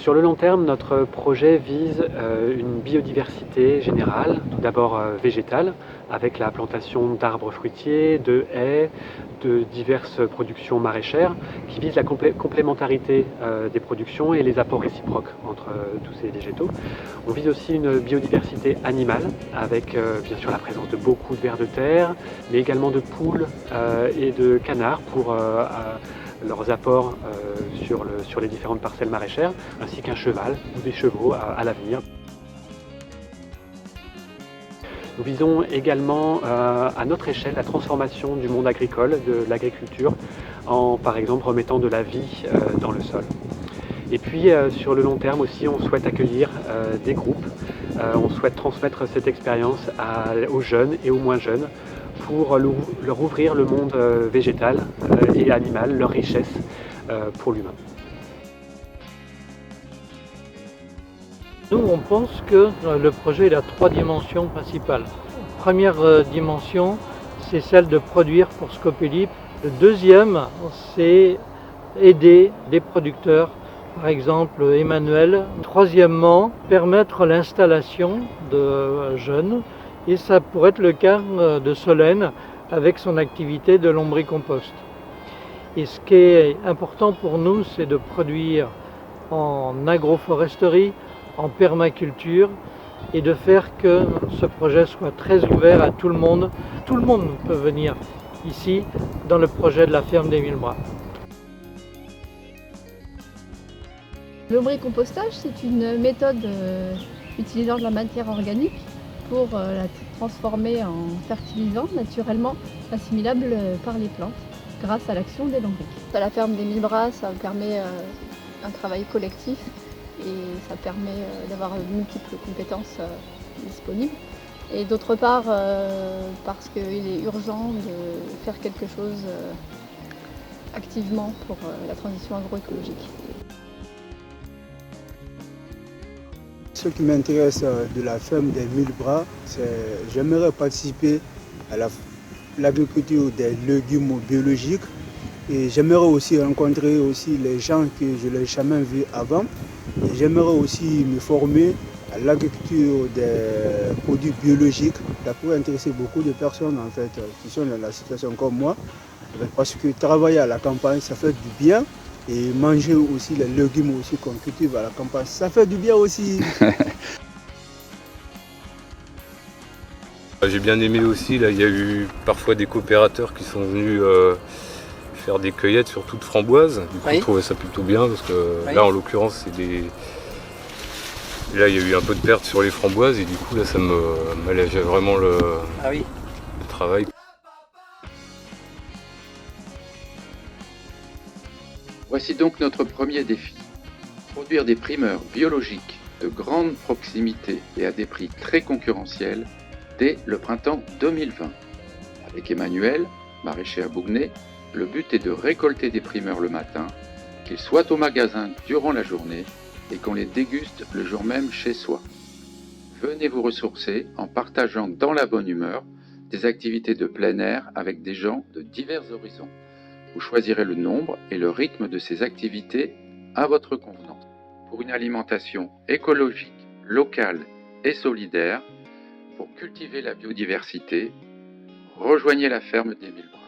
Sur le long terme, notre projet vise une biodiversité générale, tout d'abord végétale, avec la plantation d'arbres fruitiers, de haies, de diverses productions maraîchères, qui visent la complémentarité des productions et les apports réciproques entre tous ces végétaux. On vise aussi une biodiversité animale, avec bien sûr la présence de beaucoup de vers de terre, mais également de poules et de canards pour leurs apports sur les différentes parcelles maraîchères, ainsi qu'un cheval ou des chevaux à l'avenir. Nous visons également à notre échelle la transformation du monde agricole, de l'agriculture, en par exemple remettant de la vie dans le sol. Et puis sur le long terme aussi, on souhaite accueillir des groupes, on souhaite transmettre cette expérience aux jeunes et aux moins jeunes pour leur ouvrir le monde végétal et animal, leur richesse pour l'humain. Nous, on pense que le projet il a 3 dimensions principales. Première dimension, c'est celle de produire pour Scopelip. Le deuxième, c'est aider des producteurs, par exemple Emmanuel. Troisièmement, permettre l'installation de jeunes. Et ça pourrait être le cas de Solène avec son activité de lombricompost. Et ce qui est important pour nous, c'est de produire en agroforesterie, en permaculture et de faire que ce projet soit très ouvert à tout le monde. Tout le monde peut venir ici dans le projet de la ferme des 1000 bras. Le lombricompostage, c'est une méthode utilisant de la matière organique pour la transformer en fertilisant naturellement assimilable par les plantes grâce à l'action des lombrics. À la ferme des 1000 bras, ça permet un travail collectif et ça permet d'avoir multiples compétences disponibles. Et d'autre part, parce qu'il est urgent de faire quelque chose activement pour la transition agroécologique. Ce qui m'intéresse de la ferme des 1000 bras, c'est j'aimerais participer à l'agriculture des légumes biologiques et j'aimerais aussi rencontrer aussi les gens que je n'ai jamais vus avant. Et j'aimerais aussi me former à l'agriculture des produits biologiques. Ça pourrait intéresser beaucoup de personnes en fait, qui sont dans la situation comme moi, parce que travailler à la campagne, ça fait du bien. Et manger aussi les légumes aussi qu'on cultive à la campagne, ça fait du bien aussi. J'ai bien aimé aussi, là, il y a eu parfois des coopérateurs qui sont venus faire des cueillettes sur toutes framboises. Du coup, je trouvais ça plutôt bien parce que là, en l'occurrence, là, il y a eu un peu de perte sur les framboises et du coup, là, ça m'allégeait vraiment le travail. Voici donc notre premier défi. Produire des primeurs biologiques de grande proximité et à des prix très concurrentiels dès le printemps 2020. Avec Emmanuel, maraîcher à Bougnay, le but est de récolter des primeurs le matin, qu'ils soient au magasin durant la journée et qu'on les déguste le jour même chez soi. Venez vous ressourcer en partageant dans la bonne humeur des activités de plein air avec des gens de divers horizons. Vous choisirez le nombre et le rythme de ces activités à votre convenance. Pour une alimentation écologique, locale et solidaire, pour cultiver la biodiversité, rejoignez la ferme des 1000 bras.